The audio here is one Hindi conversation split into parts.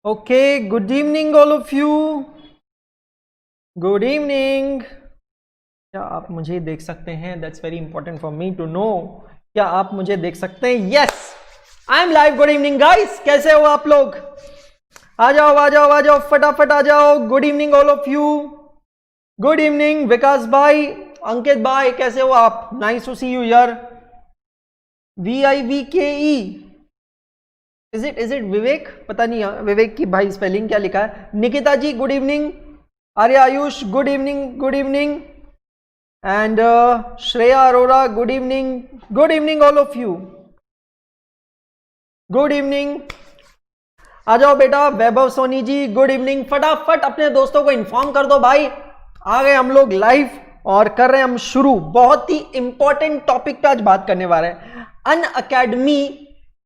Okay, good evening all of you. Good evening. क्या आप मुझे देख सकते हैं? That's very important for me to know. क्या आप मुझे देख सकते हैं? Yes, I am live. Good evening guys. कैसे हो आप लोग? आ जाओ फटाफट आ जाओ. Good evening all of you. Good evening विकास भाई, अंकित भाई, कैसे हो आप? Nice to see you here. VIVKE. Is it Vivek? पता नहीं विवेक की भाई स्पेलिंग क्या लिखा है. Nikita ji good evening. Arya Ayush good evening. And Shreya Arora good evening all of you. Good evening. आ जाओ बेटा. Vaibhav Soni ji good evening. फटाफट अपने दोस्तों को इन्फॉर्म कर दो भाई. आ गए हम लोग लाइव और कर रहे हैं हम शुरू. बहुत ही इंपॉर्टेंट टॉपिक पे आज बात करने वाले हैं.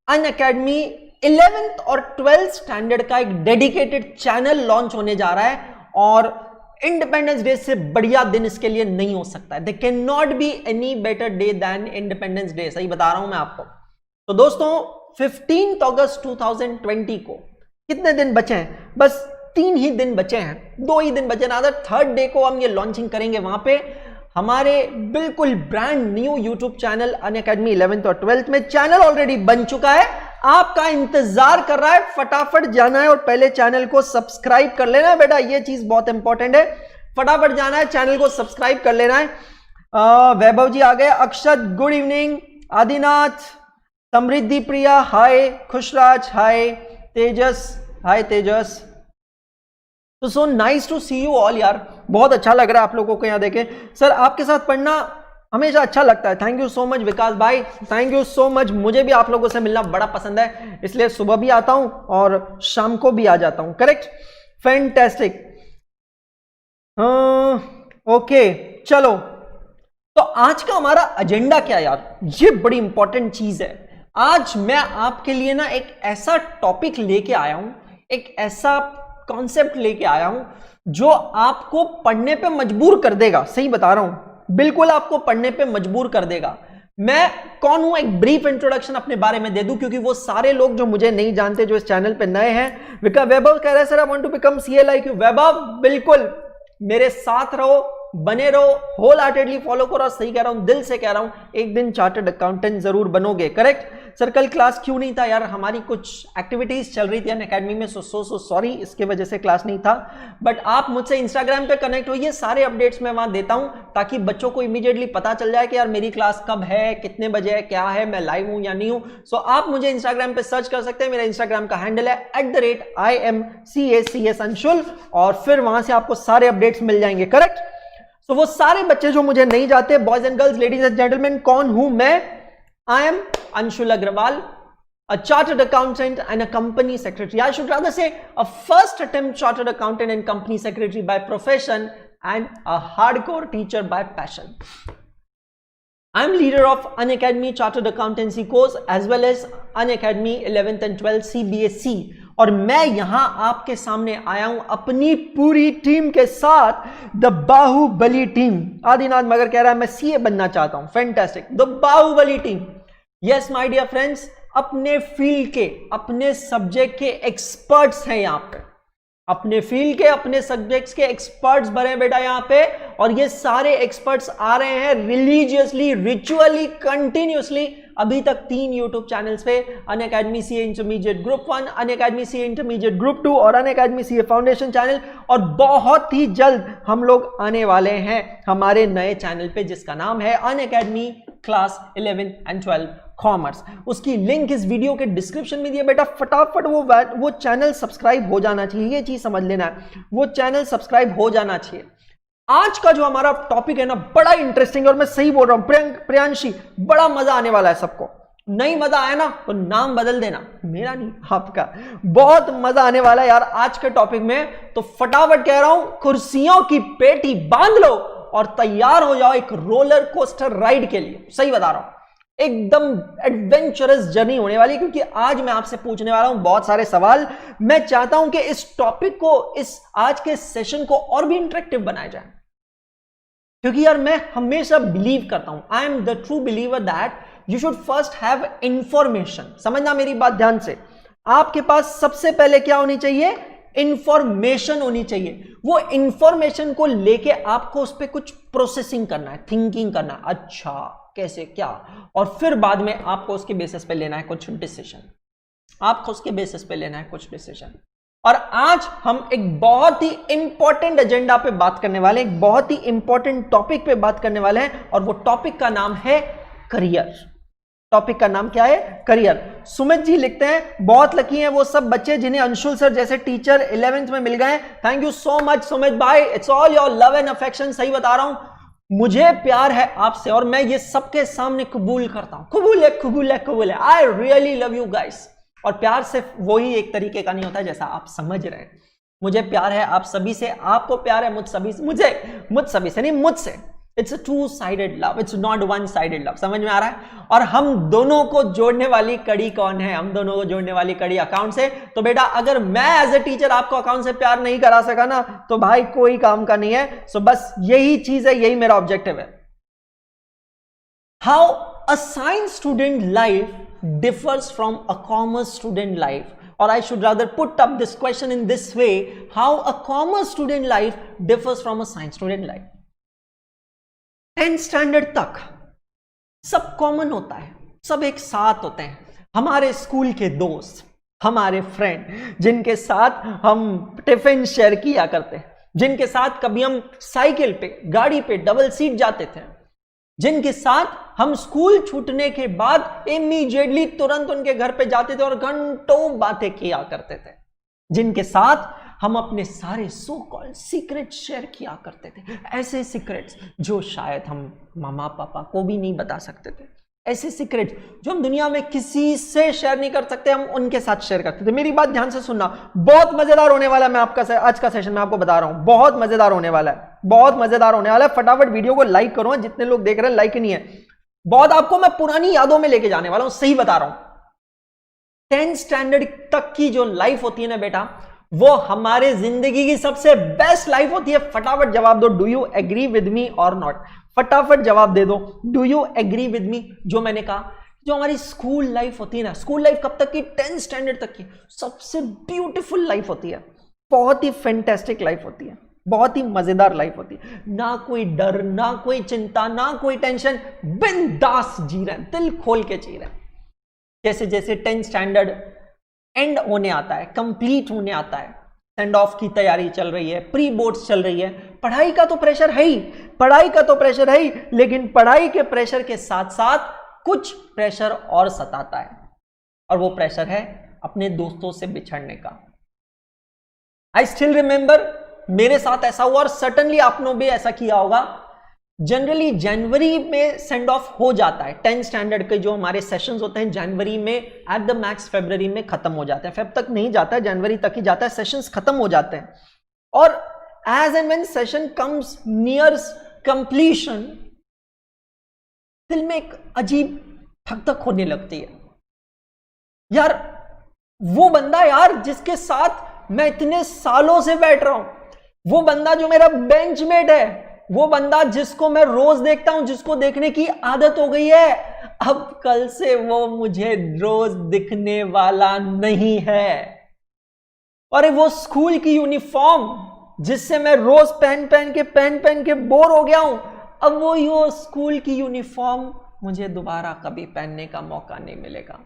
अनअकैडमी 11th और 12th स्टैंडर्ड का एक डेडिकेटेड चैनल लॉन्च होने जा रहा है और इंडिपेंडेंस डे से बढ़िया दिन इसके लिए नहीं हो सकता है. They can not be any better day than independence day. सही बता रहा हूं मैं आपको. तो दोस्तों 15 अगस्त 2020 को कितने दिन बचे हैं? बस 3 ही दिन बचे हैं. 2 ही दिन बचे ना. थर्ड डे को हम ये लॉन्चिंग करेंगे वहां पे हमारे बिल्कुल brand new YouTube channel Unacademy 11th और 12th में. चैनल ऑलरेडी बन चुका है, आपका इंतजार कर रहा है. फटाफट जाना है और पहले चैनल को सब्सक्राइब कर लेना है बेटा. ये चीज बहुत इंपॉर्टेंट है. फटाफट जाना है, चैनल को सब्सक्राइब कर लेना है. वैभव जी आ गए. Akshat good evening. Adinath, Samriddhi Priya hi. Khushraj hi. Tejas hi. Tejas. तो so nice to see you all यार. बहुत अच्छा लग रहा है आप लोगों को यहाँ देखे. सर आपके साथ पढ़ना हमेशा अच्छा लगता है. थैंक यू सो मच विकास भाई. Thank you so much. मुझे भी आप लोगों से मिलना बड़ा पसंद है, इसलिए सुबह भी आता हूं और शाम को भी आ जाता हूं. करेक्ट. फैंटास्टिक. ओके चलो. तो आज का हमारा एजेंडा क्या यार? ये बड़ी इंपॉर्टेंट चीज है. आज मैं आपके लिए ना एक ऐसा टॉपिक लेके आया हूं, एक ऐसा कॉन्सेप्ट लेके आया हूं जो आपको पढ़ने पे मजबूर कर देगा. सही बता रहा हूं, बिल्कुल आपको पढ़ने पे मजबूर कर देगा. मैं कौन हूं एक ब्रीफ इंट्रोडक्शन अपने बारे में दे दूं, क्योंकि वो सारे लोग जो मुझे नहीं जानते, जो इस चैनल पे नए हैं. वैभव कह रहा है sir I want to become CA like you. Vaibhav बिल्कुल मेरे साथ रहो, बने रहो, होल हार्टेडली फॉलो करो. सही कह रहा हूं, दिल से कह रहा हूं, एक दिन चार्टर्ड अकाउंटेंट जरूर बनोगे. करेक्ट. सर कल क्लास क्यों नहीं था यार? हमारी कुछ एक्टिविटीज चल रही थी अनअकैडमी में, सो सॉरी, इसके वजह से क्लास नहीं था. बट आप मुझसे इंस्टाग्राम पे कनेक्ट होइए, सारे अपडेट्स मैं वहां देता हूं ताकि बच्चों को इमीडिएटली पता चल जाए कि यार मेरी क्लास कब है, कितने बजे है, क्या है, मैं लाइव हूं या नहीं हूं. सो आप मुझे इंस्टाग्राम पे सर्च कर सकते हैं. मेरा इंस्टाग्राम का हैंडल है @IMCACS अंशुल, और फिर वहां से आपको सारे अपडेट्स मिल जाएंगे. करेक्ट. तो वो सारे बच्चे जो मुझे नहीं जाते, boys and girls, ladies and gentleman, कौन हूं मैं? I am Anshul Agrawal, a chartered accountant and a company secretary. I should rather say a first attempt chartered accountant and company secretary by profession and a hardcore teacher by passion. I am leader of Unacademy Chartered Accountancy course as well as Unacademy 11th and 12th CBSE. और मैं यहां आपके सामने आया हूं अपनी पूरी टीम के साथ, द बाहुबली टीम. आदिनाथ मगर कह रहा है मैं सीए बनना चाहता हूं. Fantastic. The Baahubali team. Yes my dear friends, अपने फील्ड के, अपने सब्जेक्ट के एक्सपर्ट्स हैं यहां पे. अपने फील्ड के, अपने सब्जेक्ट्स के एक्सपर्ट्स बने बेटा यहां पे. और ये सारे एक्सपर्ट्स आ रहे हैं रिलीजियसली, रिचुअली, कंटिन्यूसली. अभी तक 3 यूट्यूब चैनल्स पे, Unacademy CA intermediate group 1, Unacademy CA intermediate group 2 और अनअकैडमी सीए फाउंडेशन चैनल. और बहुत ही जल्द हम लोग आने वाले हैं हमारे नए चैनल पे जिसका नाम है अनअकैडमी क्लास 11 एंड 12 कॉमर्स. उसकी लिंक इस वीडियो के डिस्क्रिप्शन में दिया बेटा. फटाफट वो चैनल सब्सक्राइब हो जाना चाहिए. ये चीज समझ लेना है, वो चैनल सब्सक्राइब हो जाना चाहिए. आज का जो हमारा टॉपिक है ना, बड़ा इंटरेस्टिंग, और मैं सही बोल रहा हूं प्रियांशी, बड़ा मजा आने वाला है सबको. नहीं मजा आया ना तो नाम बदल देना, मेरा नहीं आपका. बहुत मजा आने वाला है यार आज के टॉपिक में. तो फटाफट कह रहा हूं, कुर्सियों की पेटी बांध लो और तैयार हो जाओ एक रोलर कोस्टर राइड के लिए. सही बता रहा हूं, एकदम एडवेंचरस जर्नी होने वाली, क्योंकि आज मैं आपसे पूछने वाला हूं बहुत सारे सवाल. मैं चाहता हूं कि इस टॉपिक को, इस आज के सेशन को और भी इंटरेक्टिव बनाया जाए, क्योंकि यार मैं हमेशा बिलीव करता हूं, I am the true believer that you should first have information. समझना मेरी बात ध्यान से. आपके पास सबसे पहले क्या होनी चाहिए? इंफॉर्मेशन होनी चाहिए। वो इंफॉर्मेशन को लेके आपको उस पर कुछ प्रोसेसिंग करना है, थिंकिंग करना है, अच्छा कैसे क्या, और फिर बाद में आपको उसके बेसिस पे लेना है कुछ डिसीजन। आपको उसके बेसिस पे लेना है कुछ डिसीजन। और आज हम एक बहुत ही इंपॉर्टेंट एजेंडा पे बात करने वाले हैं, एक बहुत ही इंपॉर्टेंट टॉपिक पे बात करने वाले हैं, और वो टॉपिक का नाम है करियर। टॉपिक का नाम क्या है? करियर। सुमित जी लिखते हैं, बहुत लकी हैं वो सब बच्चे जिन्हें अंशुल सर जैसे टीचर 11th में मिल गए। Thank you so much Sumit भाई, it's all your love and affection. सही बता रहा हूं, मुझे प्यार है आपसे और मैं ये सबके सामने कबूल करता हूं। कबूल है, कबूल है, कबूल है। I really love you guys. और प्यार सिर्फ वही एक तरीके का नहीं होता जैसा आप समझ रहे हैं। मुझे प्यार है आप सभी से, आपको प्यार है मुझ सभी से, मुझ सभी से नहीं, मुझसे। It's a two sided love, it's not one sided love. समझ में आ रहा है? और हम दोनों को जोड़ने वाली कड़ी कौन है? हम दोनों को जोड़ने वाली कड़ी अकाउंट से। तो बेटा अगर मैं एज ए टीचर आपको अकाउंट से प्यार नहीं करा सका ना, तो भाई कोई काम का नहीं है। सो बस यही चीज है, यही मेरा ऑब्जेक्टिव है। How a science student life differs from a commerce student life, or I should rather put up this question in this way, how a commerce student life differs from a science student life. 10th standard तक सब कॉमन होता है, सब एक साथ होते हैं। हमारे स्कूल के दोस्त, हमारे फ्रेंड, जिनके साथ हम टिफिन शेयर किया करते हैं, जिनके साथ कभी हम साइकिल पे, गाड़ी पे डबल सीट जाते थे, जिनके साथ हम स्कूल छूटने के बाद इमीडिएटली तुरंत उनके घर पे जाते थे और घंटों बातें किया करते थे, जिनके साथ हम अपने सारे सो कॉल्ड सीक्रेट्स शेयर किया करते थे। ऐसे सीक्रेट्स जो शायद हम मामा पापा को भी नहीं बता सकते थे, ऐसे सीक्रेट्स जो हम दुनिया में किसी से शेयर नहीं कर सकते, हम उनके साथ शेयर करते थे। मेरी बात ध्यान से सुनना, बहुत मजेदार होने वाला है। मैं आपका आज का सेशन मैं आपको बता रहा हूं, बहुत मजेदार होने वाला है, बहुत मजेदार होने वाला है। फटाफट वीडियो को लाइक करो, जितने लोग देख रहे हैं लाइक नहीं है। बहुत आपको मैं पुरानी यादों में लेके जाने वाला हूं, सही बता रहा हूं। 10th स्टैंडर्ड तक की जो लाइफ होती है ना बेटा, वो हमारे जिंदगी की सबसे बेस्ट लाइफ होती है। फटाफट जवाब दो, do you agree with me और नॉट? फटाफट जवाब दे दो, do you agree with me? जो मैंने कहा, जो हमारी स्कूल लाइफ होती है ना, स्कूल लाइफ कब तक की? 10th स्टैंडर्ड तक की सबसे ब्यूटीफुल लाइफ होती है, बहुत ही फैंटास्टिक लाइफ होती है, बहुत ही मजेदार लाइफ होती है। ना कोई डर, ना कोई चिंता, ना कोई टेंशन, बिंदास जी रहे हैं, दिल खोल के जी रहे हैं। जैसे जैसे 10th स्टैंडर्ड एंड होने आता है, कंप्लीट होने आता है, सेंड ऑफ की तैयारी चल रही है, प्री बोर्ड्स चल रही है, पढ़ाई का तो प्रेशर है ही, पढ़ाई का तो प्रेशर है ही, लेकिन पढ़ाई के प्रेशर के साथ साथ कुछ प्रेशर और सताता है, और वो प्रेशर है अपने दोस्तों से बिछड़ने का। आई स्टिल रिमेंबर, मेरे साथ ऐसा हुआ और सर्टनली आपने भी ऐसा किया होगा। जनरली जनवरी में सेंड ऑफ हो जाता है। 10th स्टैंडर्ड के जो हमारे सेशंस होते हैं जनवरी में, एट द मैक्स फरवरी में खत्म हो जाते हैं। फेब तक नहीं जाता है, जनवरी तक ही जाता है, सेशंस खत्म हो जाते हैं। और as and when session comes near completion, दिल में एक अजीब धक धक होने लगती है। यार वो बंदा यार जिसके साथ मैं इतने सालों से बैठ रहा हूं, वो बंदा जो मेरा बेंचमेट है, वो बंदा जिसको मैं रोज देखता हूं, जिसको देखने की आदत हो गई है, अब कल से वो मुझे रोज दिखने वाला नहीं है। अरे वो स्कूल की यूनिफॉर्म जिससे मैं रोज पहन पहन के बोर हो गया हूं, अब वो स्कूल की यूनिफॉर्म मुझे दोबारा कभी पहनने का मौका नहीं मिलेगा।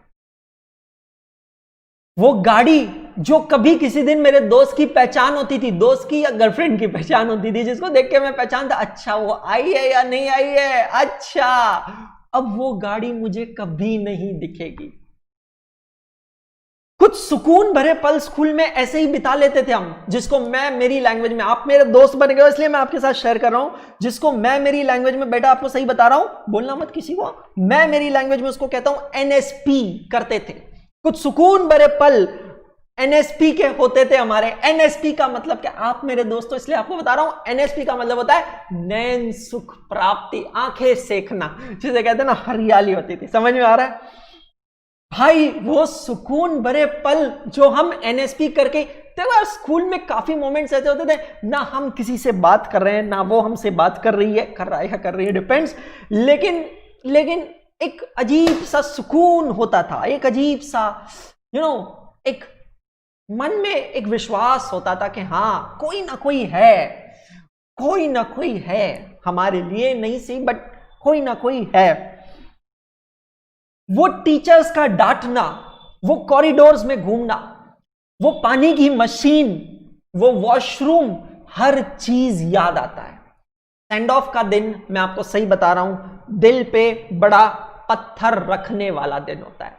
वो गाड़ी जो कभी किसी दिन मेरे दोस्त की पहचान होती थी, दोस्त की या गर्लफ्रेंड की पहचान होती थी, जिसको देख के मैं पहचानता, अच्छा वो आई है या नहीं आई है, अच्छा, अब वो गाड़ी मुझे कभी नहीं दिखेगी। कुछ सुकून भरे पल स्कूल में ऐसे ही बिता लेते थे हम, जिसको मैं मेरी लैंग्वेज में, आप मेरे दोस्त बन गए इसलिए मैं आपके साथ शेयर कर रहा हूं, जिसको मैं मेरी लैंग्वेज में, बेटा आपको सही बता रहा हूं, बोलना मत किसी को, मैं मेरी लैंग्वेज में उसको कहता हूं एनएसपी करते थे। कुछ सुकून भरे पल एनएसपी के होते थे हमारे। एनएसपी का मतलब क्या? आप मेरे दोस्तों इसलिए आपको बता रहा हूं, एनएसपी का मतलब होता है नैन सुख प्राप्ति, आंखें सेकना, जिसे कहते हैं ना हरियाली होती थी। समझ में आ रहा है भाई? वो सुकून भरे पल जो हम एनएसपी करके, देखो यार स्कूल में काफी मोमेंट्स ऐसे होते थे ना, हम किसी से बात कर रहे हैं ना वो हमसे बात कर रही है, कर रहा है या कर रही है, डिपेंड्स, लेकिन एक अजीब सा सुकून होता था, एक अजीब सा एक मन में एक विश्वास होता था कि हाँ कोई ना कोई है, कोई ना कोई है हमारे लिए, नहीं सी बट कोई ना कोई है। वो टीचर्स का डांटना, वो कॉरिडोर्स में घूमना, वो पानी की मशीन, वो वॉशरूम, हर चीज याद आता है। सेंड ऑफ का दिन मैं आपको सही बता रहा हूं, दिल पे बड़ा पत्थर रखने वाला दिन होता है।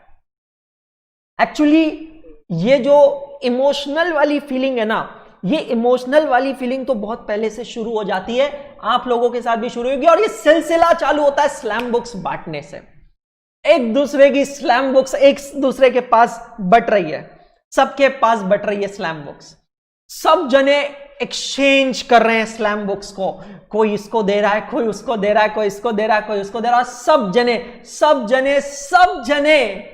एक्चुअली ये जो इमोशनल वाली फीलिंग है ना, ये इमोशनल वाली फीलिंग तो बहुत पहले से शुरू हो जाती है, आप लोगों के साथ भी शुरू होगी, और ये सिलसिला चालू होता है स्लैम बुक्स बांटने से। एक दूसरे की स्लैम बुक्स एक दूसरे के पास बट रही है, सबके पास बट रही है स्लैम बुक्स, सब जने एक्सचेंज कर रहे हैं स्लैम बुक्स को, कोई इसको दे रहा है, कोई उसको दे रहा है, कोई इसको दे रहा है, कोई उसको दे रहा है, सब जने सब जने सब जने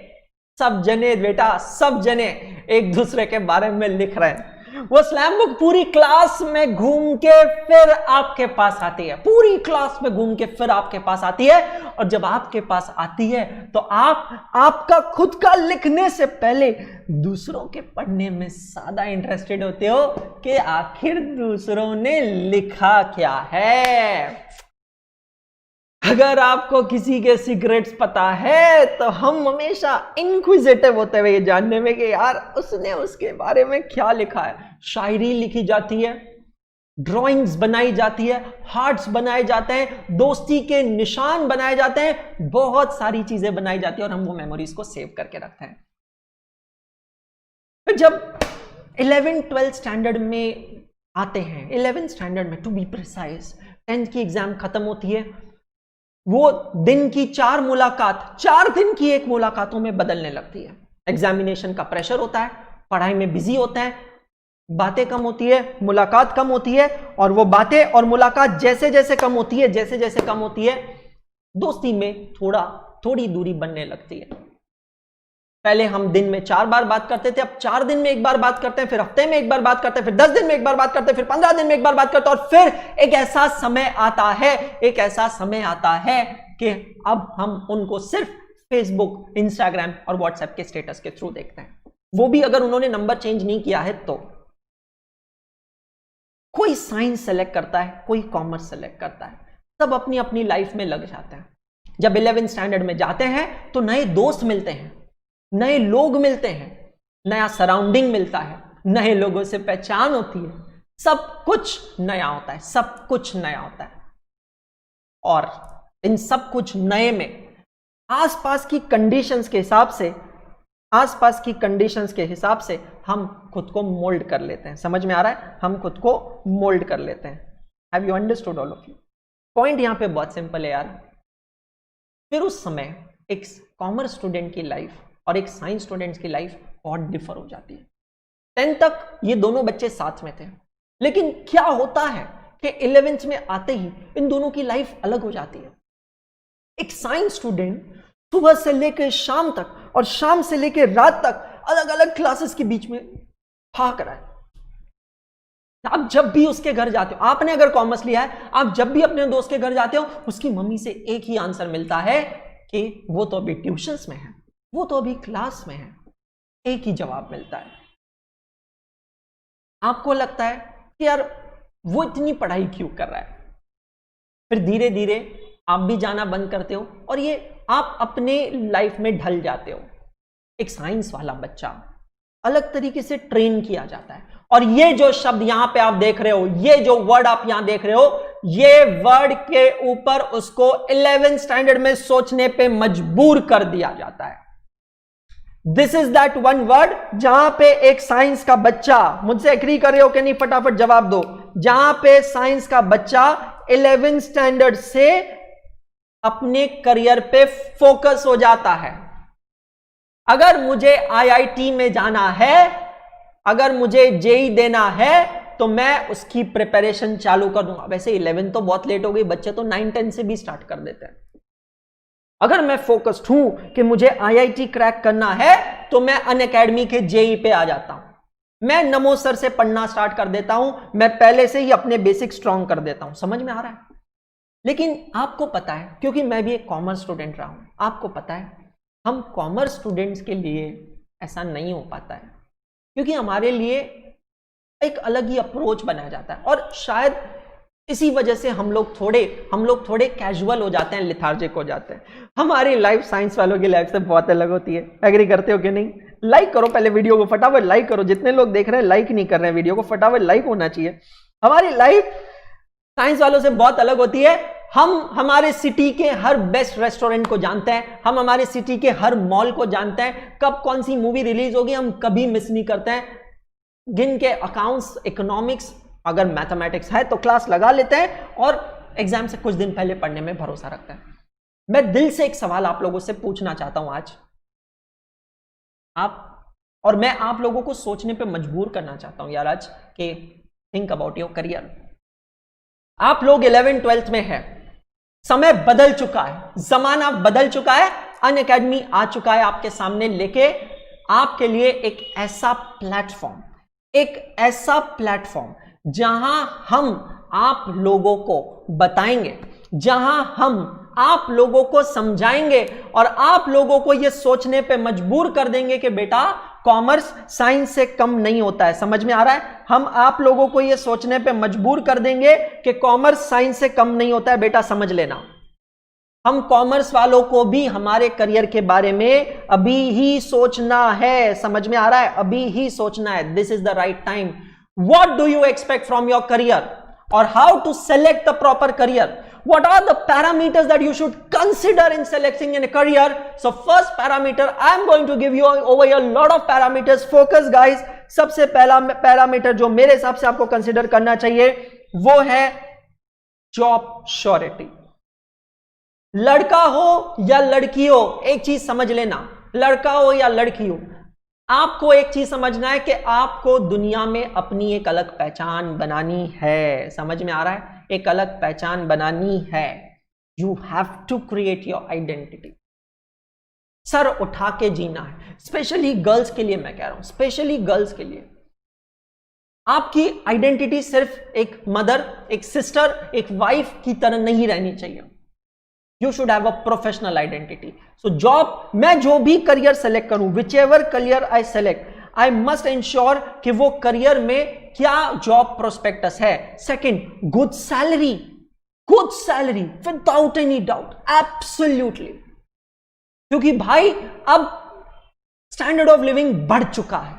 सब जने बेटा सब जने एक दूसरे के बारे में लिख रहे हैं। वो स्लैम बुक पूरी क्लास में घूम के फिर आपके पास आती है, पूरी क्लास में घूम के फिर आपके पास आती है, और जब आपके पास आती है तो आपका खुद का लिखने से पहले दूसरों के पढ़ने में ज्यादा इंटरेस्टेड होते हो कि आखिर दूसरों ने लिखा क्या है। अगर आपको किसी के सीक्रेट्स पता है तो हम हमेशा इंक्विजिटिव होते हुए ये जानने में कि यार उसने उसके बारे में क्या लिखा है। शायरी लिखी जाती है, ड्राइंग्स बनाई जाती है, हार्ट्स बनाए जाते हैं, दोस्ती के निशान बनाए जाते हैं, बहुत सारी चीजें बनाई जाती है और हम वो मेमोरीज को सेव करके रखते हैं। जब 11th-12th स्टैंडर्ड में आते हैं, 11th स्टैंडर्ड में टू बी प्रिसाइज, 10th की एग्जाम खत्म होती है, वो दिन की 4 मुलाकात 4 दिन की एक मुलाकातों में बदलने लगती है। एग्जामिनेशन का प्रेशर होता है, पढ़ाई में बिजी होते हैं, बातें कम होती है, मुलाकात कम होती है, और वो बातें और मुलाकात जैसे जैसे कम होती है, जैसे जैसे कम होती है, दोस्ती में थोड़ी दूरी बनने लगती है। पहले हम दिन में 4 बार बात करते थे, अब 4 दिन में एक बार बात करते हैं, फिर हफ्ते में एक बार बात करते हैं, फिर 10 दिन में एक बार बात करते हैं, फिर 15 दिन में एक बार बात करते हैं, और फिर एक ऐसा समय आता है कि अब हम उनको सिर्फ फेसबुक, इंस्टाग्राम और व्हाट्सएप के स्टेटस के थ्रू देखते हैं, वो भी अगर उन्होंने नंबर चेंज नहीं किया है तो। कोई साइंस सेलेक्ट करता है, कोई कॉमर्स सेलेक्ट करता है, सब अपनी अपनी लाइफ में लग जाते हैं। जब 11th स्टैंडर्ड में जाते हैं तो नए दोस्त मिलते हैं, नए लोग मिलते हैं, नया सराउंडिंग मिलता है, नए लोगों से पहचान होती है, सब कुछ नया होता है, सब कुछ नया होता है। और इन सब कुछ नए में आसपास की कंडीशंस के हिसाब से हम खुद को मोल्ड कर लेते हैं। समझ में आ रहा है? हम खुद को मोल्ड कर लेते हैं। Have you understood all of you? Point यहां पे बहुत सिंपल है यार। फिर उस समय एक कॉमर्स स्टूडेंट की लाइफ और एक साइंस स्टूडेंट्स की लाइफ बहुत डिफर हो जाती है। 10th तक ये दोनों बच्चे साथ में थे, लेकिन क्या होता है कि 11th में आते ही इन दोनों की लाइफ अलग हो जाती है। एक साइंस स्टूडेंट सुबह से लेकर शाम तक और शाम से लेकर रात तक अलग अलग क्लासेस के बीच में भाग रहा है। आप जब भी उसके घर जाते हो, आपने अगर कॉमर्स लिया है, आप जब भी अपने दोस्त के घर जाते हो, उसकी मम्मी से एक ही आंसर मिलता है कि वो तो अभी ट्यूशंस में है, वो तो अभी क्लास में है। एक ही जवाब मिलता है। आपको लगता है कि यार वो इतनी पढ़ाई क्यों कर रहा है। फिर धीरे धीरे आप भी जाना बंद करते हो और ये आप अपने लाइफ में ढल जाते हो। एक साइंस वाला बच्चा अलग तरीके से ट्रेन किया जाता है। और ये जो शब्द यहां पे आप देख रहे हो, ये जो वर्ड आप यहां देख रहे हो, ये वर्ड के ऊपर उसको 11th स्टैंडर्ड में सोचने पे मजबूर कर दिया जाता है। This is that one word जहां पे एक साइंस का बच्चा, मुझसे एग्री कर रहे हो कि नहीं, फटाफट जवाब दो। जहां पे साइंस का बच्चा 11th स्टैंडर्ड से अपने करियर पे फोकस हो जाता है। अगर मुझे आईआईटी में जाना है, अगर मुझे जेई देना है, तो मैं उसकी प्रिपरेशन चालू कर दूंगा। वैसे 11 तो बहुत लेट हो गई, बच्चे तो 9-10 से भी स्टार्ट कर देते हैं। अगर मैं फोकस्ड हूं कि मुझे आईआईटी क्रैक करना है, तो मैं अनअकैडमी के जेई पे आ जाता हूं। मैं नमो सर से पढ़ना स्टार्ट कर देता हूं। मैं पहले से ही अपने बेसिक स्ट्रांग कर देता हूं। समझ में आ रहा है? लेकिन आपको पता है, क्योंकि मैं भी एक कॉमर्स स्टूडेंट रहा हूं, आपको पता है हम कॉमर्स स्टूडेंट्स के लिए ऐसा नहीं हो पाता है, क्योंकि हमारे लिए एक अलग ही अप्रोच बनाया जाता है, और शायद इसी वजह से हम लोग थोड़े कैजुअल हो जाते हैं, लिथार्जिक हो जाते हैं। हमारी लाइफ साइंस वालों की लाइफ से बहुत अलग होती है। एग्री करते हो कि नहीं? लाइक करो पहले वीडियो को, फटाफट लाइक करो। जितने लोग देख रहे हैं लाइक नहीं कर रहे हैं वीडियो को, फटाफट लाइक होना चाहिए। हमारी लाइफ साइंस वालों से बहुत अलग होती है। हम हमारे सिटी के हर बेस्ट रेस्टोरेंट को जानते हैं, हम हमारे सिटी के हर मॉल को जानते हैं, कब कौन सी मूवी रिलीज होगी हम कभी मिस नहीं करते हैं। गिन के अकाउंट्स, इकोनॉमिक्स, अगर मैथमेटिक्स है तो क्लास लगा लेते हैं और एग्जाम से कुछ दिन पहले पढ़ने में भरोसा रखते हैं। मैं दिल से एक सवाल आप लोगों से पूछना चाहता हूं आज, मैं आप लोगों को सोचने पे मजबूर करना चाहता हूं यार आज, कि थिंक अबाउट योर करियर। आप लोग 11th 12th में है, समय बदल चुका है, जमाना बदल चुका है, अनअकैडमी आ चुका है आपके सामने लेके आपके लिए एक ऐसा प्लेटफॉर्म जहां हम आप लोगों को बताएंगे, जहां हम आप लोगों को समझाएंगे और आप लोगों को यह सोचने पे मजबूर कर देंगे कि बेटा कॉमर्स साइंस से कम नहीं होता है। समझ में आ रहा है? हम आप लोगों को यह सोचने पे मजबूर कर देंगे कि कॉमर्स साइंस से कम नहीं होता है, बेटा समझ लेना। हम कॉमर्स वालों को भी हमारे करियर के बारे में अभी ही सोचना है। समझ में आ रहा है? अभी ही सोचना है। This is the right time. What do you expect from your career और how to select the proper career? What are the parameters that you should consider in selecting in a career? So first parameter, I am going to give you over here a lot of parameters. Focus guys. सबसे पहला पैरामीटर जो मेरे हिसाब से आपको कंसिडर करना चाहिए वो है जॉब श्योरिटी। लड़का हो या लड़की हो, एक चीज समझ लेना, लड़का हो या लड़की हो, आपको एक चीज समझना है कि आपको दुनिया में अपनी एक अलग पहचान बनानी है। समझ में आ रहा है? एक अलग पहचान बनानी है। You have to create your identity. सर उठा के जीना है। स्पेशली गर्ल्स के लिए मैं कह रहा हूं, स्पेशली गर्ल्स के लिए आपकी आइडेंटिटी सिर्फ एक मदर, एक सिस्टर, एक वाइफ की तरह नहीं रहनी चाहिए। You should have a professional identity. So job, मैं जो भी करियर सेलेक्ट करूं, which ever career I select, I must ensure कि वो करियर में क्या जॉब प्रोस्पेक्टस है। Second, good salary without any doubt, absolutely. क्योंकि भाई अब स्टैंडर्ड ऑफ लिविंग बढ़ चुका है।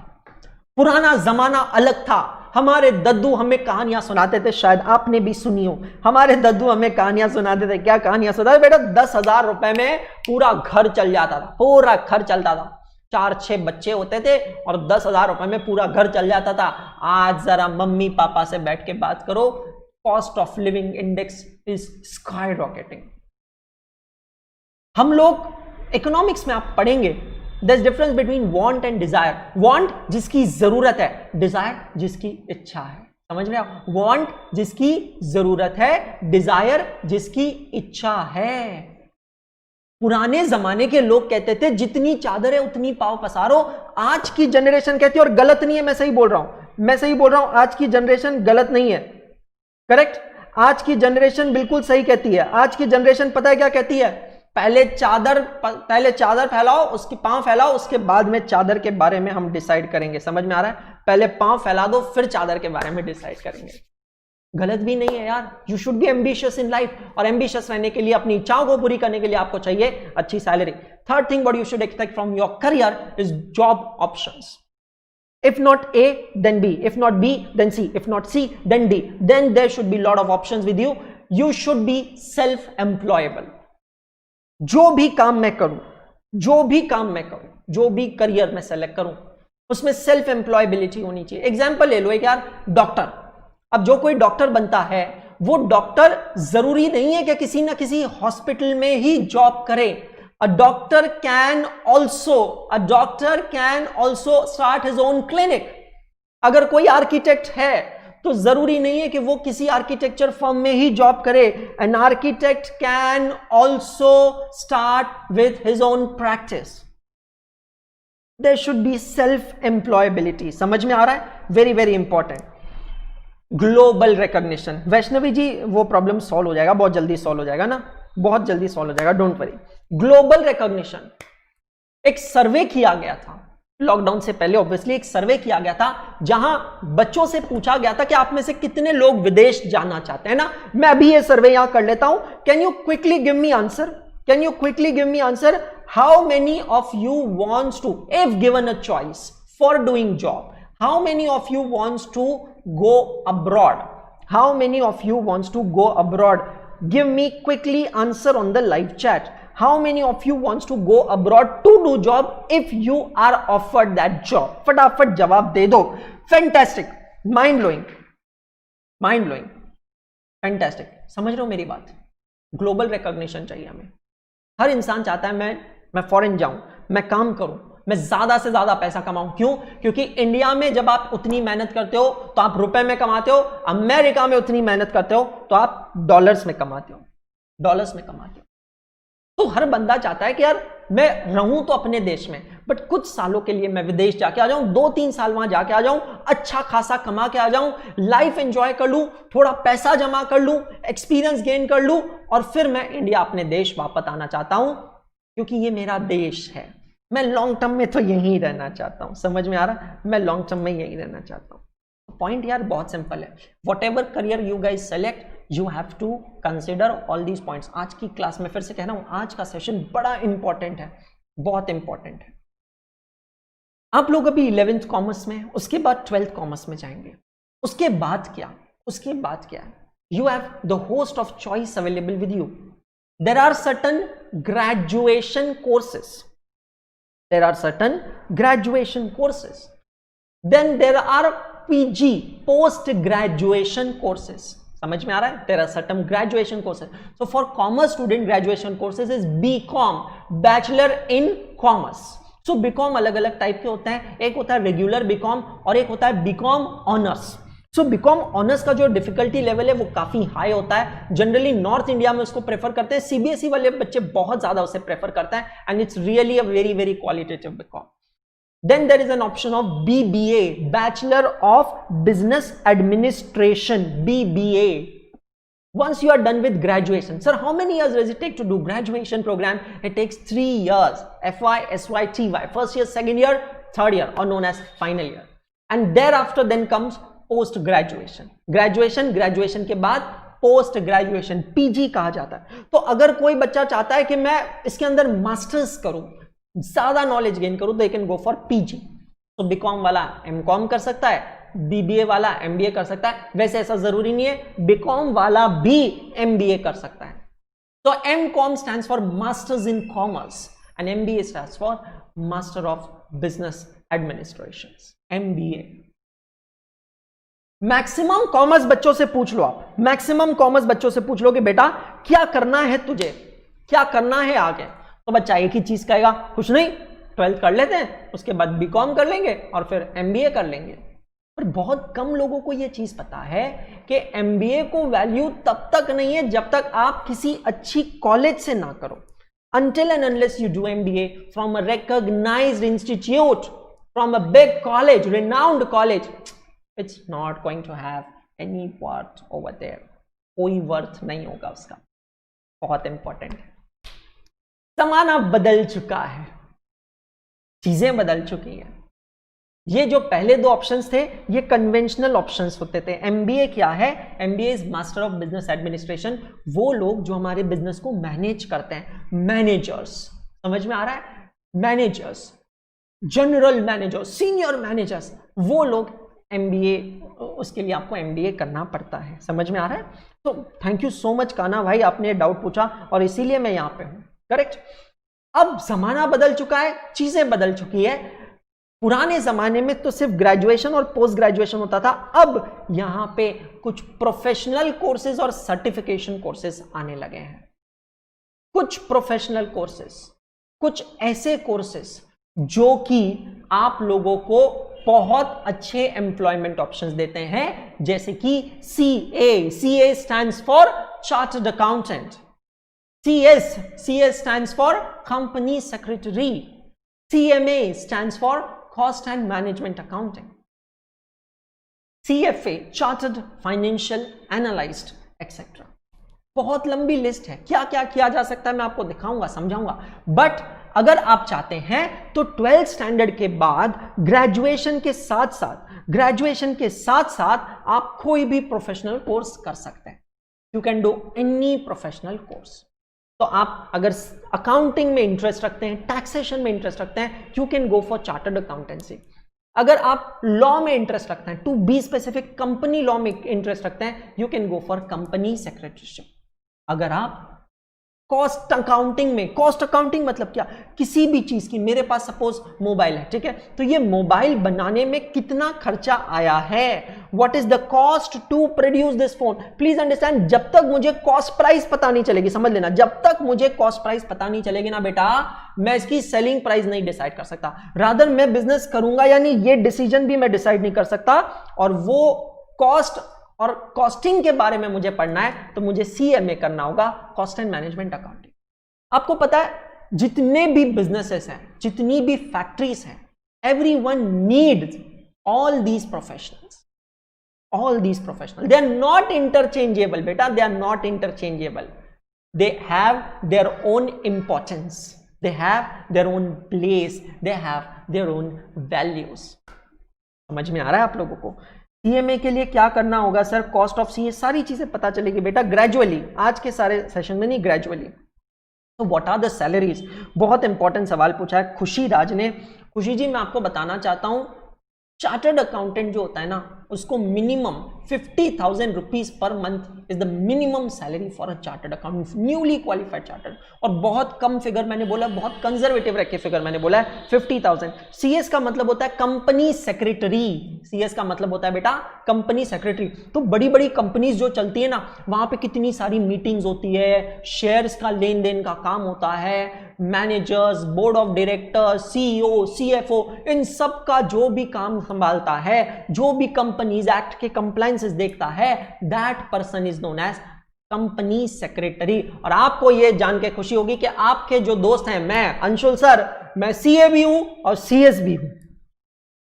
पुराना जमाना अलग था। हमारे दद्दू हमें कहानियां सुनाते थे, शायद आपने भी सुनी हो। हमारे दद्दू हमें कहानियां सुनाते थे। क्या कहानियां सुनाते? बेटा 10,000 रुपए में पूरा घर चल जाता था, पूरा घर चलता था। 4-6 बच्चे होते थे और 10,000 रुपए में पूरा घर चल जाता था। आज जरा मम्मी पापा से बैठ के बात करो, cost of living index is sky rocketing. हम लोग इकोनॉमिक्स में आप पढ़ेंगे, there's difference between want and desire. want जिसकी जरूरत है, desire जिसकी इच्छा है। समझ रहे हो? want जिसकी जरूरत है, desire जिसकी इच्छा है। पुराने जमाने के लोग कहते थे जितनी चादर है उतनी पाव पसारो। आज की जनरेशन कहती है, और गलत नहीं है, मैं सही बोल रहा हूं, आज की जनरेशन गलत नहीं है, करेक्ट। आज की जनरेशन बिल्कुल सही कहती है। आज की जनरेशन पता है क्या कहती है? पहले चादर फैलाओ, उसके पांव फैलाओ, उसके बाद में चादर के बारे में हम डिसाइड करेंगे। समझ में आ रहा है? पहले पांव फैला दो, फिर चादर के बारे में डिसाइड करेंगे। गलत भी नहीं है यार। You should be ambitious in life, और एम्बिशियस रहने के लिए, अपनी इच्छाओं को पूरी करने के लिए आपको चाहिए अच्छी salary. Third thing what you should expect from your career is job options. If not A, then B. If not B, then C. If not C, then D. Then there should be lot of options with you. You should be self-employable. जो भी काम मैं करूं, जो भी करियर मैं सेलेक्ट करूं, उसमें सेल्फ एम्प्लॉयबिलिटी होनी चाहिए। एग्जाम्पल ले लो एक यार, डॉक्टर। अब जो कोई डॉक्टर बनता है, वो डॉक्टर जरूरी नहीं है कि किसी ना किसी हॉस्पिटल में ही जॉब करे। A doctor can also start his own clinic. अगर कोई आर्किटेक्ट है तो जरूरी नहीं है कि वो किसी आर्किटेक्चर फर्म में ही जॉब करे। An architect can also start with his own practice. There should be self-employability. समझ में आ रहा है? Very very important. Global recognition. Vaishnavi ji, वो प्रॉब्लम सॉल्व हो जाएगा, बहुत जल्दी सॉल्व हो जाएगा ना, बहुत जल्दी सॉल्व हो जाएगा, डोंट वरी। ग्लोबल रिकॉग्निशन, एक सर्वे किया गया था लॉकडाउन से पहले ऑब्वियसली एक सर्वे किया गया था जहां बच्चों से पूछा गया था कि आप में से कितने लोग विदेश जाना चाहते हैं ना। मैं अभी ये सर्वे यहां कर लेता हूं। Can you quickly give me answer? Can you quickly give me answer? How many of you wants to, if given a choice for doing job, how many of you wants to go abroad? How many of you wants to go abroad? Give me quickly answer on the live chat. How many of you wants to go abroad to do job if you are offered that job? फटाफट जवाब दे दो. Fantastic, mind blowing, mind blowing, fantastic. समझ रहे हो मेरी बात? ग्लोबल रिकॉग्निशन चाहिए हमें. हर इंसान चाहता है मैं फॉरेन जाऊं, मैं काम करूं, मैं ज्यादा से ज्यादा पैसा कमाऊं. क्यों? क्योंकि इंडिया में जब आप उतनी मेहनत करते हो तो आप रुपए में कमाते हो, अमेरिका में उतनी मेहनत करते हो तो आप डॉलर्स में कमाते हो, डॉलर्स में कमाते हो. तो हर बंदा चाहता है कि यार मैं रहूं तो अपने देश में, बट कुछ सालों के लिए मैं विदेश जाके आ जाऊं, 2-3 साल वहां जाके आ जाऊं, अच्छा खासा कमा के आ जाऊं, लाइफ एंजॉय कर लूं, थोड़ा पैसा जमा कर लूं, एक्सपीरियंस गेन कर लूं, और फिर मैं इंडिया अपने देश वापस आना चाहता हूं क्योंकि ये मेरा देश है. मैं लॉन्ग टर्म में तो यहीं रहना चाहता हूं. समझ में आ रहा? मैं लॉन्ग टर्म में यहीं रहना चाहता हूं. पॉइंट यार बहुत सिंपल है. Whatever career you guys select, you have to consider all these points. आज की क्लास में फिर से कह रहा हूं, आज का सेशन बड़ा इंपॉर्टेंट है, बहुत इंपॉर्टेंट है. आप लोग अभी 11th कॉमर्स में, उसके बाद 12th कॉमर्स में जाएंगे. उसके बाद क्या? उसके बाद क्या? You have the host of choice available with you. There are certain graduation courses, there are certain graduation courses, then there are PG post graduation courses. समझ में आ रहा है? There are certain graduation courses. So for commerce student, graduation courses is BCom, Bachelor in Commerce. So BCom अलग अलग टाइप के होते हैं. एक होता है रेगुलर BCom और एक होता है BCom honours. So BCom honours का जो डिफिकल्टी लेवल है वो काफी हाई होता है. जनरली नॉर्थ इंडिया में उसको प्रेफर करते हैं, CBSE वाले बच्चे बहुत ज्यादा उसे प्रेफर करते हैं, and it's really a very very qualitative BCom. Then there is an option of BBA, Bachelor of Business Administration, BBA. Once you are done with graduation, sir, how many years does it take to do graduation program? It takes 3 years, FY, SY, TY, first year, second year, third year, or known as final year. And thereafter then comes post graduation. Graduation के बाद पोस्ट ग्रेजुएशन, PG कहा जाता है. तो अगर कोई बच्चा चाहता है कि मैं इसके अंदर मास्टर्स करूं, ज्यादा नॉलेज गेन करूं, तो they can go for PG. तो बीकॉम वाला एमकॉम कर सकता है, बीबीए वाला एमबीए कर सकता है. वैसे ऐसा जरूरी नहीं है, बीकॉम वाला भी एमबीए कर सकता है. तो MCom stands for masters in commerce and MBA stands for master of business administration, MBA. Maximum commerce बच्चों से पूछ लो, आप मैक्सिमम कॉमर्स बच्चों से पूछ लो कि बेटा क्या करना है तुझे, क्या करना है आगे, तो बच्चा एक ही चीज कहेगा, कुछ नहीं, 12th कर लेते हैं, उसके बाद बीकॉम कर लेंगे और फिर एमबीए कर लेंगे. पर बहुत कम लोगों को यह चीज पता है कि एमबीए को वैल्यू तब तक नहीं है जब तक आप किसी अच्छी कॉलेज से ना करो. Until and unless you do MBA from a recognized institute, from a big college, renowned college, it's not going to have any worth over there. कोई वर्थ नहीं होगा उसका. बहुत इंपॉर्टेंट है. जमाना बदल चुका है, चीजें बदल चुकी हैं. ये जो पहले 2 ऑप्शंस थे ये कन्वेंशनल ऑप्शंस होते थे. एमबीए क्या है? MBA is master of business administration. वो लोग जो हमारे बिजनेस को मैनेज करते हैं, मैनेजर्स. समझ में आ रहा है? Managers, general managers, senior managers, वो लोग एमबीए, उसके लिए आपको एमबीए करना पड़ता है. समझ में आ रहा है? तो थैंक यू सो मच काना भाई, आपने डाउट पूछा और इसीलिए मैं यहां पे हूं. करेक्ट. अब जमाना बदल चुका है, चीजें बदल चुकी है. पुराने जमाने में तो सिर्फ ग्रेजुएशन और पोस्ट ग्रेजुएशन होता था. अब यहां पे कुछ प्रोफेशनल कोर्सेज और सर्टिफिकेशन कोर्सेज आने लगे हैं. कुछ प्रोफेशनल कोर्सेज, कुछ ऐसे कोर्सेज जो कि आप लोगों को बहुत अच्छे एम्प्लॉयमेंट ऑप्शंस देते हैं, जैसे कि CA stands for chartered accountant. CS stands for company secretary. CMA stands for cost and management accounting. CFA chartered financial analyst etc. बहुत लंबी लिस्ट है, क्या क्या किया जा सकता है मैं आपको दिखाऊंगा, समझाऊंगा. बट अगर आप चाहते हैं तो 12th स्टैंडर्ड के बाद ग्रेजुएशन के साथ साथ आप कोई भी प्रोफेशनल कोर्स कर सकते हैं। You can do any professional course. तो आप अगर अकाउंटिंग में इंटरेस्ट रखते हैं, टैक्सेशन में इंटरेस्ट रखते हैं, you can go for chartered accountancy. अगर आप लॉ में इंटरेस्ट रखते हैं, to be specific company law में इंटरेस्ट रखते हैं, you can go for company secretaryship. अगर आप कॉस्ट अकाउंटिंग मतलब क्या, किसी भी चीज की, मेरे पास सपोज मोबाइल है, ठीक है, तो ये मोबाइल बनाने में कितना खर्चा आया है, what is the cost to produce this phone. Please understand, जब तक मुझे कॉस्ट प्राइस पता नहीं चलेगी, समझ लेना, जब तक मुझे कॉस्ट प्राइस पता नहीं चलेगी ना बेटा, मैं इसकी सेलिंग प्राइस नहीं डिसाइड कर सकता। रादर मैं बिजनेस करूंगा यानी ये डिसीजन भी मैं डिसाइड नहीं कर सकता, और वो कॉस्ट और कॉस्टिंग के बारे में मुझे पढ़ना है तो मुझे सीएमए करना होगा, कॉस्ट एंड मैनेजमेंट अकाउंटिंग। आपको पता है जितने भी बिजनेसेस हैं, जितनी भी फैक्ट्रीज हैं, everyone needs all these professionals. They are not interchangeable बेटा, they are not interchangeable. They have their own importance, they have their own place, they have their own values. समझ में आ रहा है आप लोगों को? सीएमए के लिए क्या करना होगा सर, कॉस्ट ऑफ सीए, सारी चीजें पता चलेगी बेटा ग्रेजुअली, आज के सारे सेशन में नहीं, ग्रेजुअली। तो व्हाट आर द सैलरीज, बहुत इंपॉर्टेंट सवाल पूछा है खुशी राज ने। खुशी जी मैं आपको बताना चाहता हूं, चार्टर्ड अकाउंटेंट जो होता है ना, उसको minimum 50,000 rupees per month is the minimum salary for a chartered accountant, newly qualified chartered. और बहुत कम फिगर मैंने बोला, बहुत कंजर्वेटिव रख के फिगर मैंने बोला है 50,000। सीएस का मतलब होता है कंपनी सेक्रेटरी, सीएस का मतलब होता है बेटा कंपनी सेक्रेटरी। तो बड़ी बड़ी कंपनीज जो चलती है ना, वहां पे कितनी सारी मीटिंग्स होती है, शेयर्स का लेन देन का काम होता है, managers, board of directors, CEO, CFO, इन सब का जो भी काम संभालता है, जो भी कंपनीज एक्ट के कंप्लायंसेस देखता है, that person is known as company secretary. और आपको यह जान के खुशी होगी कि आपके जो दोस्त हैं, मैं अंशुल सर, मैं सीए भी हूं और सीएस भी हूं।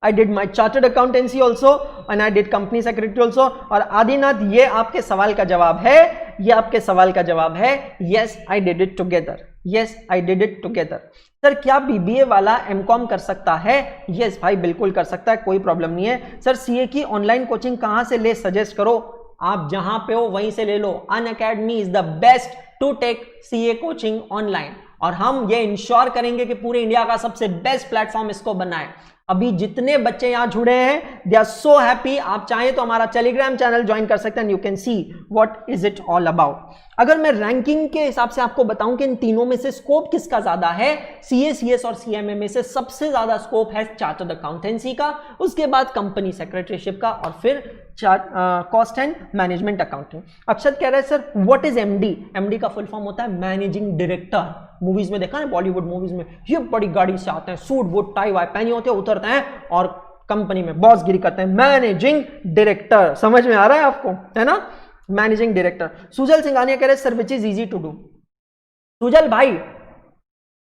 I did my chartered accountancy also and I did company secretary also। और आदिनाथ, ये आपके सवाल का जवाब है, ये आपके सवाल का जवाब है, yes I did it together, yes I did it together। Sir क्या बीबीए वाला एमकॉम कर सकता है? यस भाई बिल्कुल कर सकता है, कोई प्रॉब्लम नहीं है। सर सीए की ऑनलाइन कोचिंग कहां से ले, सजेस्ट करो। आप जहां पे हो वहीं से ले लो, Unacademy is the best to take CA coaching online. और हम ये इंश्योर करेंगे कि पूरे इंडिया का सबसे बेस्ट प्लेटफॉर्म इसको बनाए। अभी जितने बच्चे यहां जुड़े हैं, दे आर सो हैप्पी। आप चाहें तो हमारा टेलीग्राम चैनल ज्वाइन कर सकते हैं, you can see what is it all about. अगर मैं रैंकिंग के हिसाब से आपको बताऊं कि इन तीनों में से स्कोप किसका ज्यादा है, सीए, सीएस और सीएमए में से सबसे ज्यादा स्कोप है चार्टर्ड अकाउंटेंसी का, उसके बाद कंपनी सेक्रेटरीशिप का, और फिर कॉस्ट एंड मैनेजमेंट अकाउंटिंग। अक्षत कह रहा है sir what is MD? MD का फुल फॉर्म होता है मैनेजिंग डायरेक्टर। मूवीज में देखा है, बॉलीवुड मूवीज में, ये बड़ी गाड़ी से आते हैं, सूट बूट टाई वाई पहने होते हैं, उतरते हैं और कंपनी में बॉस गिरी करते हैं, मैनेजिंग डायरेक्टर। समझ में आ रहा है आपको, है ना, मैनेजिंग डायरेक्टर। सुजल सिंघानिया कह रहे sir which is easy to do. Sujal भाई,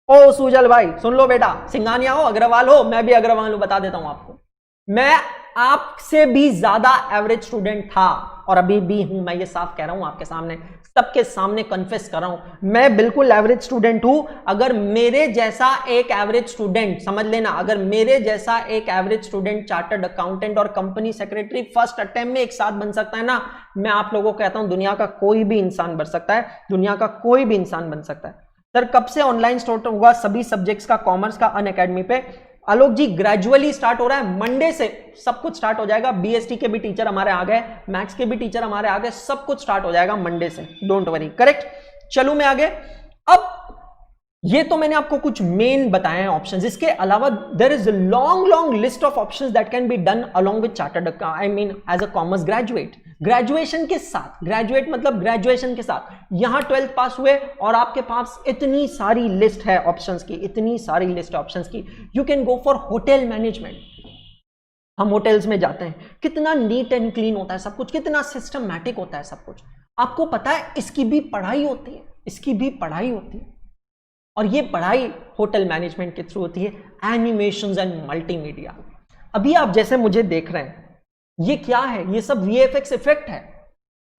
ओ सुजल भाई सुन लो बेटा, सिंघानिया हो, अग्रवाल हो, मैं भी अग्रवाल हूं, बता देता हूं आपको। मैं आपसे भी ज्यादा एवरेज स्टूडेंट था और अभी भी हूं, मैं ये साफ कह रहा हूं आपके सामने, सबके सामने कन्फेस कर रहा हूं, मैं बिल्कुल एवरेज स्टूडेंट हूं। अगर मेरे जैसा एक एवरेज स्टूडेंट, समझ लेना, अगर मेरे जैसा एक एवरेज स्टूडेंट चार्टर्ड अकाउंटेंट और कंपनी सेक्रेटरी फर्स्ट अटेम्प्ट में एक साथ बन सकता है ना, मैं आप लोगों को कहता हूं दुनिया का कोई भी इंसान बन सकता है, दुनिया का कोई भी इंसान बन सकता है। सर कब से ऑनलाइन स्टार्ट होगा सभी सब्जेक्ट्स का, कॉमर्स का, अनअकैडमी पे? आलोक जी ग्रेजुअली स्टार्ट हो रहा है, मंडे से सब कुछ स्टार्ट हो जाएगा। बीएसटी के भी टीचर हमारे आ गए, मैथ्स के भी टीचर हमारे आ गए, सब कुछ स्टार्ट हो जाएगा मंडे से, डोंट वरी। करेक्ट, चलूं मैं आगे। अब ये तो मैंने आपको कुछ मेन बताए हैं ऑप्शंस, इसके अलावा there is long list of options that can be done along with chartered, I mean as a commerce graduate. Graduation के साथ, ग्रेजुएट मतलब ग्रेजुएशन के साथ, यहां 12th पास हुए और आपके पास इतनी सारी लिस्ट है ऑप्शंस की, इतनी सारी लिस्ट ऑप्शंस की। You can go for hotel management. हम होटल्स में जाते हैं, कितना नीट एंड क्लीन होता है सब कुछ, कितना सिस्टमैटिक होता है सब कुछ। आपको पता है इसकी भी पढ़ाई होती है, इसकी भी पढ़ाई होती है, और ये पढ़ाई होटल मैनेजमेंट के थ्रू होती है, एनिमेशंस एंड मल्टीमीडिया। अभी आप जैसे मुझे देख रहे हैं, ये क्या है? ये सब वीएफएक्स इफेक्ट है।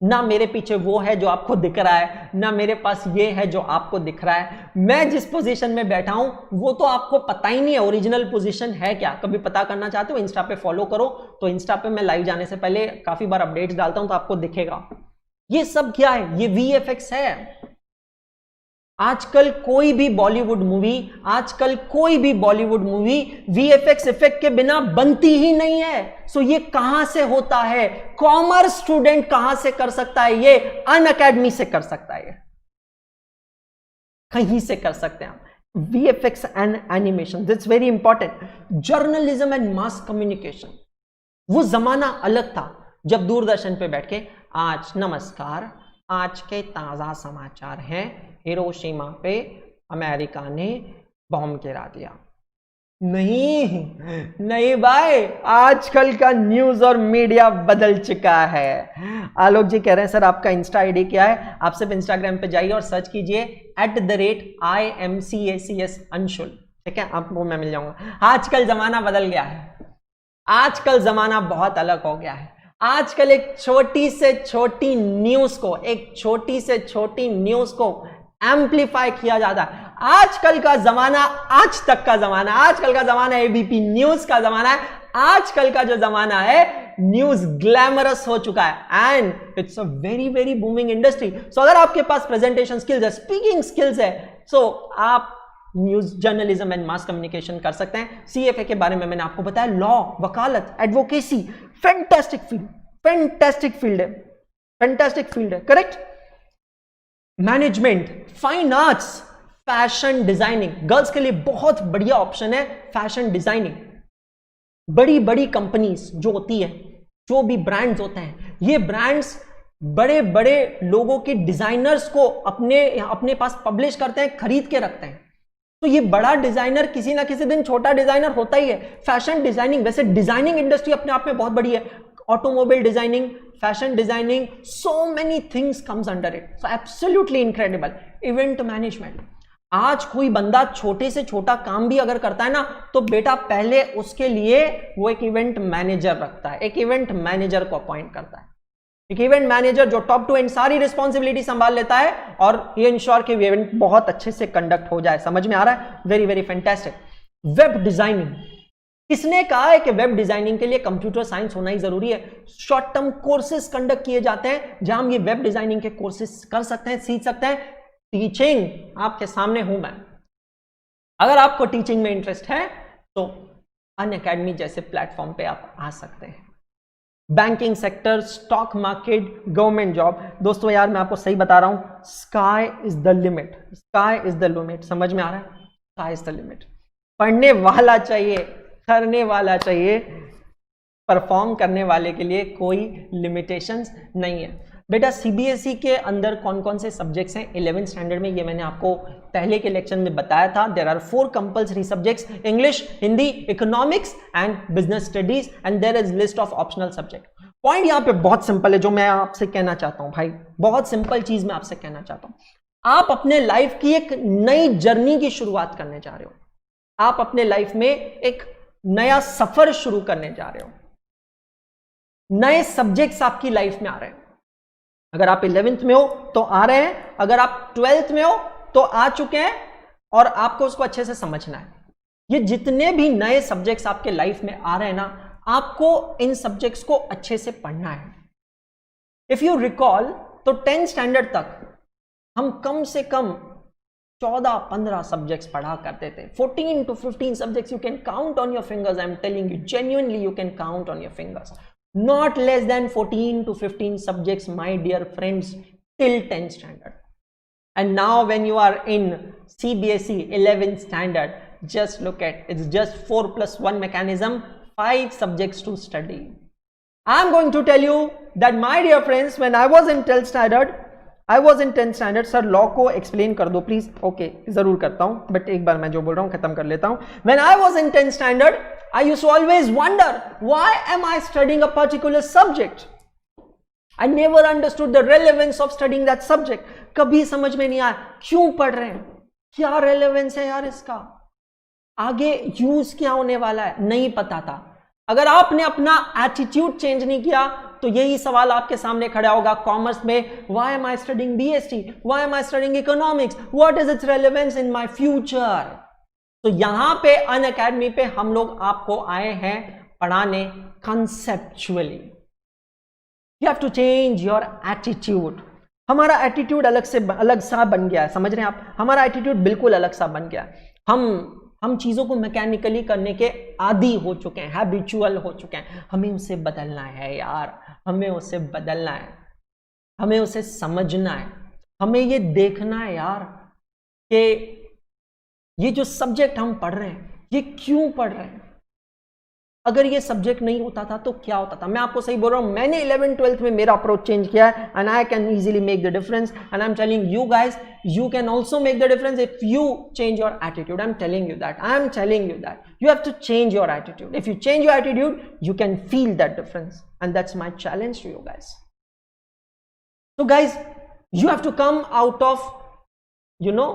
ना मेरे पीछे वो है जो आपको दिख रहा है, ना मेरे पास ये है जो आपको दिख रहा है। मैं जिस पोजीशन में बैठा हूं वो तो आपको पता ही नहीं है ओरिजिनल पोजीशन है क्या। कभी पता करना चाहते हो इंस्टा पे फॉलो करो, तो इंस्टा पे मैं लाइव जाने से पहले काफी बार अपडेट्स डालता हूं तो आपको दिखेगा। ये सब क्या है? ये VFX है। आजकल कोई भी बॉलीवुड मूवी VFX इफेक्ट के बिना बनती ही नहीं है। सो ये कहां से होता है? कॉमर्स स्टूडेंट कहां से कर सकता है? ये अनअकैडमी से कर सकता है, कहीं से कर सकते हैं आप। VFX and animation, that's very important. Journalism and mass communication, वो जमाना अलग था जब दूरदर्शन पे बैठ के आज नमस्कार, आज के ताजा समाचार हैं, हिरोशिमा पे अमेरिका ने बॉम्ब गिरा दिया। नहीं भाई, आजकल का न्यूज और मीडिया बदल चुका है। आलोक जी कह रहे हैं सर आपका इंस्टा आईडी क्या है? आप सिर्फ इंस्टाग्राम पे जाइए और सर्च कीजिए @IMCACS अंशुल, ठीक है, आपको मैं मिल जाऊंगा। आजकल जमाना बदल गया है, आजकल जमाना बहुत अलग हो गया है। आजकल एक छोटी से छोटी न्यूज को एम्पलीफाई किया जाता है। आजकल का जमाना, आज तक का जमाना, आजकल का जमाना ABP न्यूज का जमाना है। आजकल का जो जमाना है न्यूज ग्लैमरस हो चुका है and it's a very very booming industry. So अगर आपके पास प्रेजेंटेशन स्किल्स है, स्पीकिंग स्किल्स है, सो आप news journalism and mass communication कर सकते हैं। CFA के बारे में मैंने आपको बताया, लॉ, वकालत, एडवोकेसी, फैंटास्टिक फील्ड है, correct. Management, fine arts, fashion designing, girls के लिए बहुत बढ़िया ऑप्शन है फैशन डिजाइनिंग। बड़ी बड़ी कंपनीज जो होती है, जो भी ब्रांड्स होते हैं, ये ब्रांड्स बड़े बड़े लोगों के डिजाइनर्स को अपने पास पब्लिश करते हैं, खरीद के रखते हैं। तो ये बड़ा डिजाइनर किसी ना किसी दिन छोटा डिजाइनर होता ही है। फैशन डिजाइनिंग, वैसे डिजाइनिंग इंडस्ट्री अपने आप में बहुत बड़ी है। Automobile designing, fashion designing, so many things comes under it, so absolutely incredible। Event management, आज कोई बंदा छोटे से छोटा काम भी अगर करता है ना, तो बेटा पहले उसके लिए वो एक इवेंट मैनेजर रखता है, एक इवेंट मैनेजर को अपॉइंट करता है, एक इवेंट मैनेजर जो टॉप टू एंड सारी रिस्पॉन्सिबिलिटी संभाल लेता है और ये इंश्योर कि इवेंट बहुत अच्छे से कंडक्ट हो जाए। समझ में आ रहा है? Very very fantastic. Web designing, किसने कहा है कि वेब डिजाइनिंग के लिए कंप्यूटर साइंस होना ही जरूरी है? शॉर्ट टर्म कोर्सेज कंडक्ट किए जाते हैं जहां हम ये वेब डिजाइनिंग के कोर्सेज कर सकते हैं, सीख सकते हैं। टीचिंग आपके सामने हूं मैं, अगर आपको टीचिंग में इंटरेस्ट है तो अनअकैडमी जैसे प्लेटफॉर्म पे आप आ सकते हैं। Banking sector, stock market, government job, दोस्तों यार मैं आपको सही बता रहा हूं, sky is the limit, sky is the limit. समझ में आ रहा है? Sky is the limit. पढ़ने वाला चाहिए, करने वाला चाहिए, परफॉर्म करने वाले के लिए कोई लिमिटेशंस नहीं है। बेटा CBSE के अंदर कौन कौन से सब्जेक्ट्स हैं 11th स्टैंडर्ड में, ये मैंने आपको पहले के लेक्चर में बताया था। There are 4 compulsory subjects, English, Hindi, economics and business studies, and there is list of optional subject. Point यहां पे बहुत सिंपल है जो मैं आपसे कहना चाहता हूं भाई, बहुत सिंपल चीज मैं आपसे कहना चाहता हूं। आप अपने लाइफ की एक नई जर्नी की शुरुआत करने जा रहे हो, आप अपने लाइफ में एक नया सफर शुरू करने जा रहे हो, नए सब्जेक्ट्स आपकी लाइफ में आ रहे हैं। अगर आप 11th में हो तो आ रहे हैं, अगर आप 12th में हो तो आ चुके हैं और आपको उसको अच्छे से समझना है। ये जितने भी नए सब्जेक्ट्स आपके लाइफ में आ रहे हैं ना, आपको इन सब्जेक्ट्स को अच्छे से पढ़ना है। इफ यू रिकॉल तो 10th स्टैंडर्ड तक हम कम से कम 14-15 सब्जेक्ट्स पढ़ा करते थे। 14 to 15 subjects you can count on your fingers, I am telling you, genuinely you can count on your fingers. Not less than 14 to 15 subjects, my dear friends, till 10th standard. And now when you are in CBSE 11th standard, just look at, it's just 4+1 mechanism, 5 subjects to study. I'm going to tell you that my dear friends, when I was in 10th standard, sir law को एक्सप्लेन कर दो प्लीज। ओके, जरूर करता हूं, बट एक बार मैं जो बोल रहा हूं खत्म कर लेता हूं। When I was in 10th standard, I used to always wonder, why am I studying a particular subject? I never understood the relevance of studying that subject. कभी समझ में नहीं आया क्यों पढ़ रहे हैं, क्या रेलेवेंस है यार इसका, आगे यूज क्या होने वाला है, नहीं पता था। अगर आपने अपना एटीट्यूड चेंज नहीं किया तो यही सवाल आपके सामने खड़ा होगा कॉमर्स में, why am I studying BST, why am I studying economics, what is it's relevance in my future. तो यहां पे अनअकैडमी पे हम लोग आपको आए हैं पढ़ाने conceptually. You have to change your attitude. हमारा एटीट्यूड अलग सा बन गया है, समझ रहे हैं आप, हमारा एटीट्यूड बिल्कुल अलग सा बन गया है। हम चीजों को मैकेनिकली करने के आदी हो चुके हैं, हैबिचुअल हो चुके हैं। हमें उसे बदलना है यार, हमें उसे बदलना है, हमें उसे समझना है, हमें ये देखना है यार कि ये जो सब्जेक्ट हम पढ़ रहे हैं ये क्यों पढ़ रहे हैं। अगर ये सब्जेक्ट नहीं होता था तो क्या होता था। मैं आपको सही बोल रहा हूं, मैंने 11th 12th में मेरा अप्रोच चेंज किया है and I can easily make the difference and I am telling you guys you can also make the difference if you change your attitude. I'm telling you that. I am telling you that you have to change your attitude. If you change your attitude, you can feel that difference, and that's my challenge to you guys. So guys, you have to come out of, you know,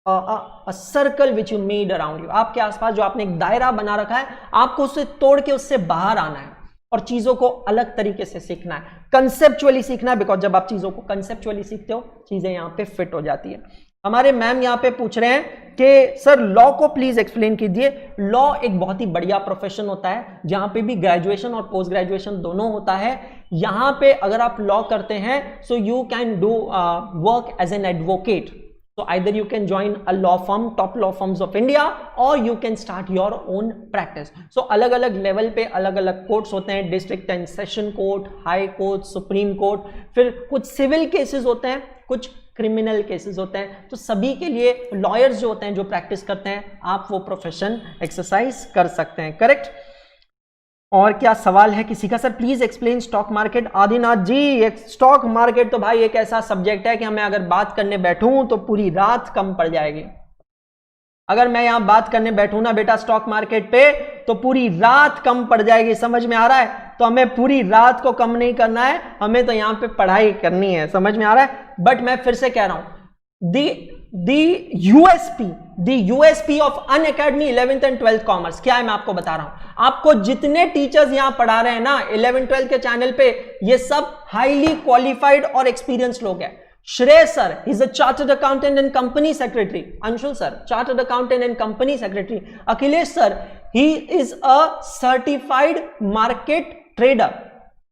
a circle which you made around you. आपके आसपास जो आपने एक दायरा बना रखा है, आपको उसे तोड़ के उससे बाहर आना है और चीजों को अलग तरीके से सीखना है, कंसेप्चुअली सीखना है। बिकॉज जब आप चीजों को कंसेप्चुअली सीखते हो, चीजें यहां पे फिट हो जाती है। हमारे मैम यहां पे पूछ रहे हैं कि सर लॉ को प्लीज एक्सप्लेन कीजिए। लॉ एक बहुत ही बढ़िया प्रोफेशन होता है जहां पे भी ग्रेजुएशन और पोस्ट ग्रेजुएशन दोनों होता है। यहां पे अगर आप लॉ करते हैं so you can do work as an advocate. So either you can join a law firm, top law firms of India, or you can start your own practice. So अलग अलग लेवल पे अलग अलग कोर्ट्स होते हैं, district and session court, high court, supreme court, फिर कुछ सिविल केसेस होते हैं, कुछ क्रिमिनल केसेस होते हैं। तो सभी के लिए लॉयर्स जो होते हैं, जो प्रैक्टिस करते हैं, आप वो प्रोफेशन एक्सरसाइज कर सकते हैं। करेक्ट। और क्या सवाल है किसी का? Sir please explain stock market. Adinath ji, stock market तो भाई एक ऐसा सब्जेक्ट है कि मैं अगर बात करने बैठूं तो पूरी रात कम पड़ जाएगी। अगर मैं यहां बात करने बैठूं ना बेटा स्टॉक मार्केट पे, तो पूरी रात कम पड़ जाएगी। समझ में आ रहा है? तो हमें पूरी रात को कम नहीं करना है, हमें तो यहां पे पढ़ाई करनी है। समझ में आ रहा है? बट मैं फिर से कह रहा हूं, the USP of Unacademy 11th and 12th commerce क्या है, मैं आपको बता रहा हूं। आपको जितने टीचर्स यहां पढ़ा रहे हैं ना 11th 12th के चैनल पे, ये सब हाईली क्वालिफाइड और एक्सपीरियंस लोग हैं। श्रेय sir is a chartered accountant and company secretary. Anshul sir chartered accountant and company secretary. Akhilesh sir he is a certified market trader.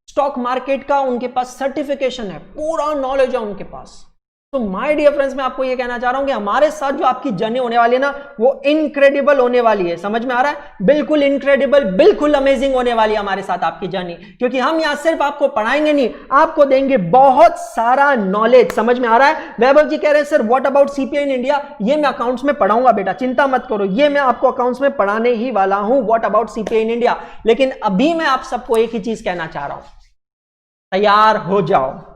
Stock market का उनके पास सर्टिफिकेशन है, पूरा नॉलेज है उनके पास। तो माय डियर फ्रेंड्स, मैं आपको ये कहना चाह रहा हूं कि हमारे साथ जो आपकी जर्नी होने वाली है ना, वो इनक्रेडिबल होने वाली है। समझ में आ रहा है? बिल्कुल इनक्रेडिबल, बिल्कुल अमेजिंग होने वाली है हमारे साथ आपकी जर्नी। क्योंकि हम यहां सिर्फ आपको पढ़ाएंगे नहीं, आपको देंगे बहुत सारा नॉलेज। समझ में आ रहा है? वैभव जी कह रहे हैं sir what about CPI in India. ये मैं अकाउंट्स में पढ़ाऊंगा बेटा, चिंता मत करो, ये मैं आपको अकाउंट्स में पढ़ाने ही वाला हूं, what about CPI in India. लेकिन अभी मैं आप सबको एक ही चीज कहना चाह रहा हूं, तैयार हो जाओ।